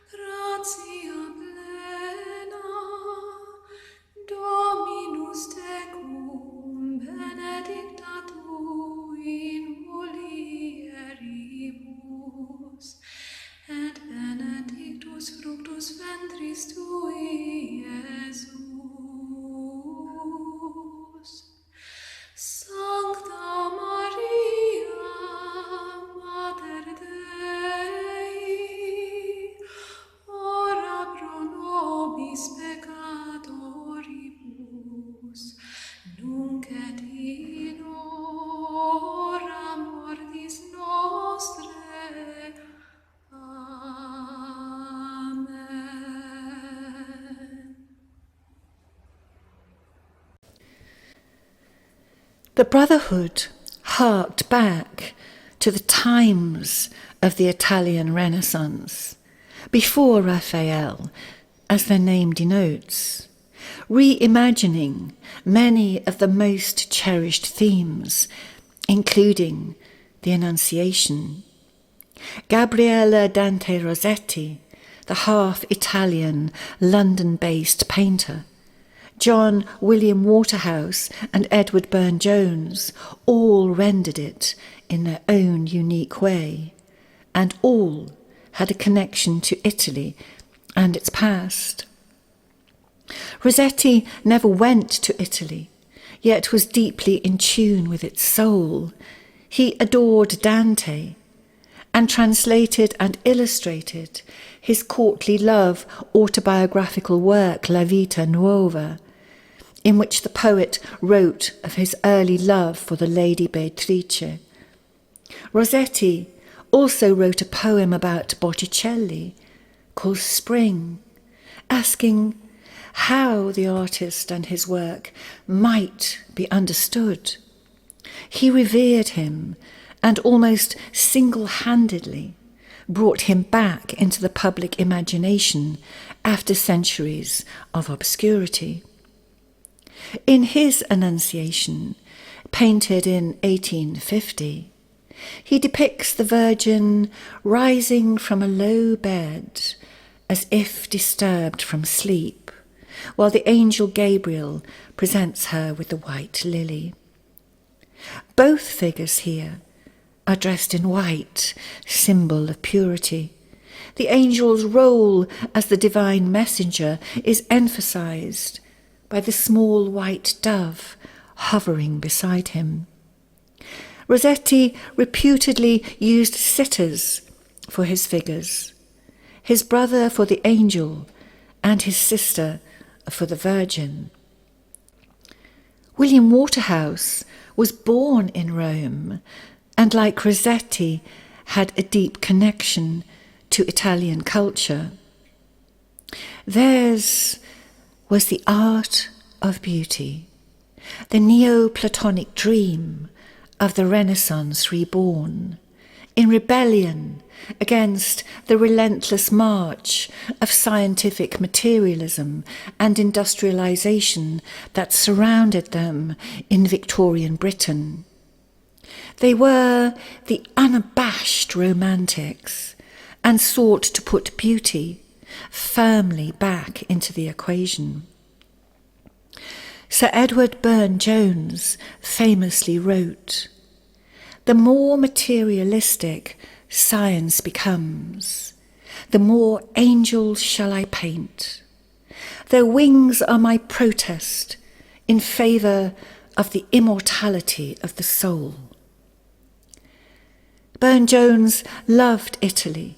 gratia plena, Dominus tecum, benedicta tu in mulieribus, et benedictus fructus ventris tui, Iesus. Sancta Maria, Mater Dei, ora pro nobis peccatoribus, nunc et in hora mortis nostrae. Amen. The Brotherhood harked back to the times of the Italian Renaissance, before Raphael, as their name denotes, reimagining many of the most cherished themes, including the Annunciation. Gabriele Dante Rossetti, the half-Italian, London-based painter, John William Waterhouse and Edward Burne Jones all rendered it in their own unique way, and all had a connection to Italy and its past. Rossetti never went to Italy, yet was deeply in tune with its soul. He adored Dante and translated and illustrated his courtly love autobiographical work La Vita Nuova, in which the poet wrote of his early love for the Lady Beatrice. Rossetti also wrote a poem about Botticelli called Spring, asking how the artist and his work might be understood. He revered him and almost single-handedly brought him back into the public imagination after centuries of obscurity. In his Annunciation, painted in 1850, he depicts the Virgin rising from a low bed as if disturbed from sleep, while the angel Gabriel presents her with the white lily. Both figures here are dressed in white, symbol of purity. The angel's role as the divine messenger is emphasized by the small white dove hovering beside him. Rossetti reputedly used sitters for his figures, his brother for the angel and his sister for the Virgin. William Waterhouse was born in Rome and, like Rossetti, had a deep connection to Italian culture. Theirs was the art of beauty, the Neoplatonic dream of the Renaissance reborn, in rebellion against the relentless march of scientific materialism and industrialization that surrounded them in Victorian Britain. They were the unabashed romantics and sought to put beauty firmly back into the equation. Sir Edward Burne Jones famously wrote, "The more materialistic science becomes, the more angels shall I paint. Their wings are my protest in favour of the immortality of the soul." Burne Jones loved Italy,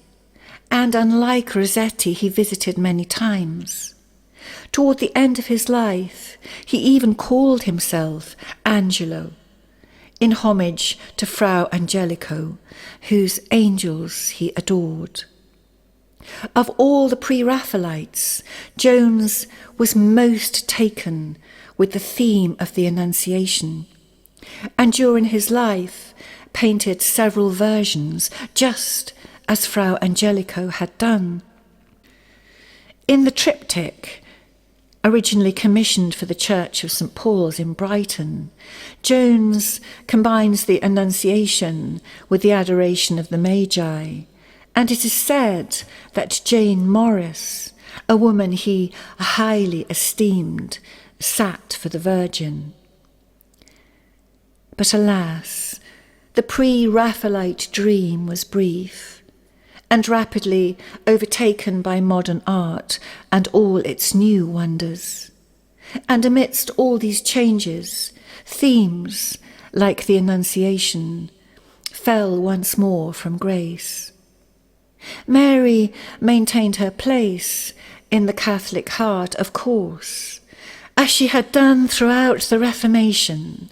and unlike Rossetti, he visited many times. Toward the end of his life, he even called himself Angelo, in homage to Fra Angelico, whose angels he adored. Of all the Pre-Raphaelites, Jones was most taken with the theme of the Annunciation, and during his life painted several versions, just as Fra Angelico had done. In the triptych, originally commissioned for the Church of St. Paul's in Brighton, Jones combines the Annunciation with the Adoration of the Magi, and it is said that Jane Morris, a woman he highly esteemed, sat for the Virgin. But alas, the Pre-Raphaelite dream was brief, and rapidly overtaken by modern art and all its new wonders. And amidst all these changes, themes like the Annunciation fell once more from grace. Mary maintained her place in the Catholic heart, of course, as she had done throughout the Reformation,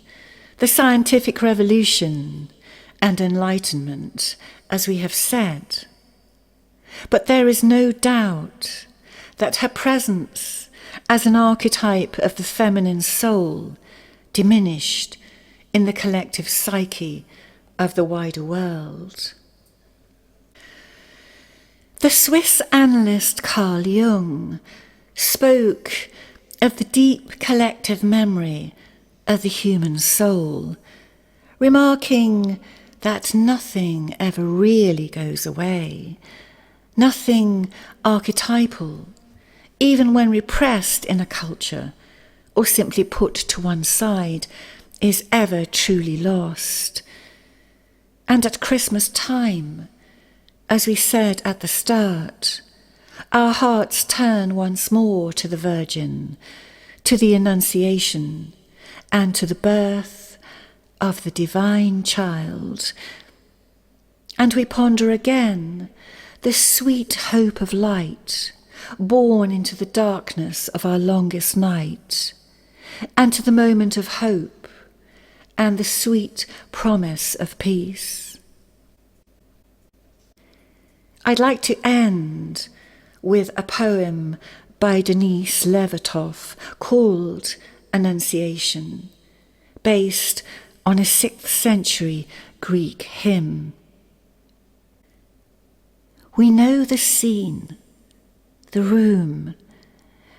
the scientific revolution, and Enlightenment, as we have said. But there is no doubt that her presence as an archetype of the feminine soul diminished in the collective psyche of the wider world. The Swiss analyst Carl Jung spoke of the deep collective memory of the human soul, remarking that nothing ever really goes away, nothing archetypal, even when repressed in a culture or simply put to one side, is ever truly lost. And at Christmas time, as we said at the start, our hearts turn once more to the Virgin, to the Annunciation, and to the birth of the divine child. And we ponder again the sweet hope of light, born into the darkness of our longest night, and to the moment of hope and the sweet promise of peace. I'd like to end with a poem by Denise Levertof called Annunciation, based on a 6th century Greek hymn. We know the scene, the room,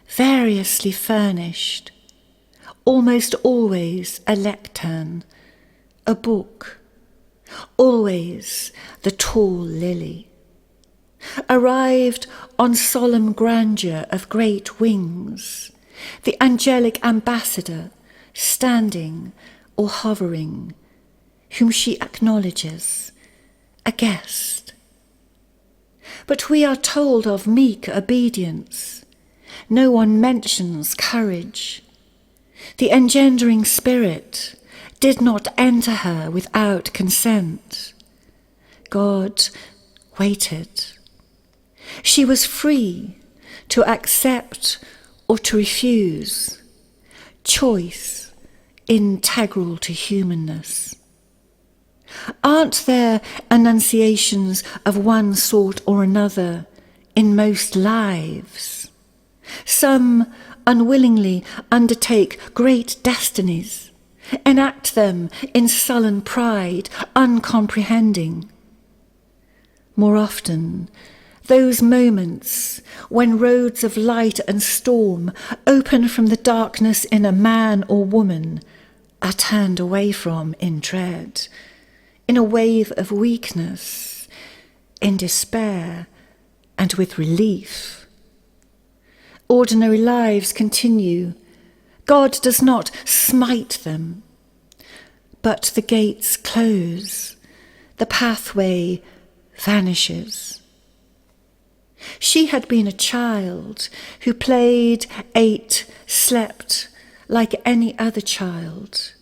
variously furnished, almost always a lectern, a book, always the tall lily. Arrived on solemn grandeur of great wings, the angelic ambassador standing or hovering, whom she acknowledges, a guest. But we are told of meek obedience. No one mentions courage. The engendering spirit did not enter her without consent. God waited. She was free to accept or to refuse, choice integral to humanness. Aren't there annunciations of one sort or another in most lives? Some unwillingly undertake great destinies, enact them in sullen pride, uncomprehending. More often, those moments when roads of light and storm open from the darkness in a man or woman are turned away from in dread, in a wave of weakness, in despair, and with relief. Ordinary lives continue. God does not smite them, but the gates close, the pathway vanishes. She had been a child who played, ate, slept like any other child,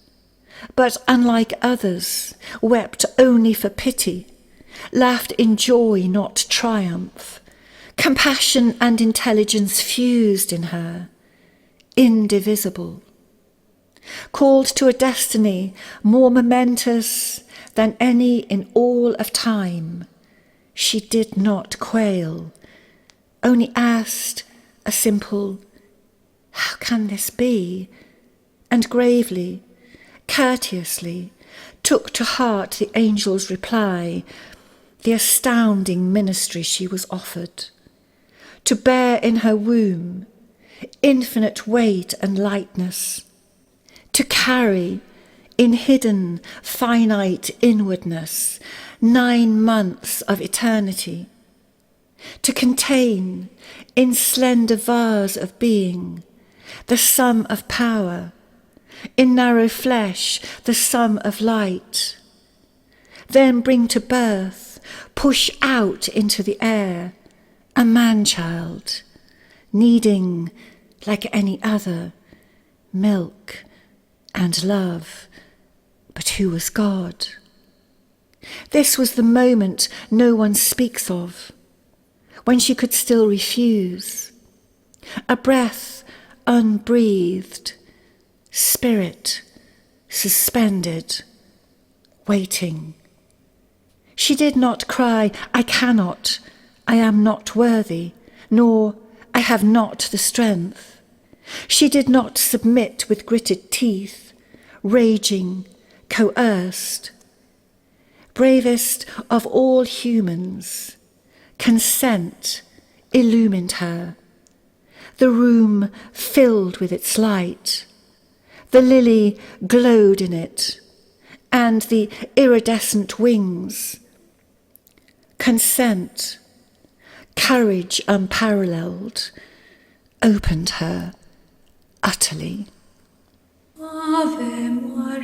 but unlike others, wept only for pity, laughed in joy, not triumph. Compassion and intelligence fused in her, indivisible. Called to a destiny more momentous than any in all of time, she did not quail, only asked a simple, "How can this be?" and gravely, courteously, took to heart the angel's reply, the astounding ministry she was offered, to bear in her womb, infinite weight and lightness, to carry in hidden finite inwardness 9 months of eternity, to contain in slender vase of being the sum of power, in narrow flesh the sum of light, then bring to birth, push out into the air, a man-child, needing, like any other, milk and love, but who was God. This was the moment no one speaks of, when she could still refuse, a breath unbreathed, spirit suspended, waiting. She did not cry, I cannot, I am not worthy, nor I have not the strength. She did not submit with gritted teeth, raging, coerced. Bravest of all humans, consent illumined her. The room filled with its light. The lily glowed in it, and the iridescent wings. Consent, courage unparalleled, opened her utterly. Ave Maria.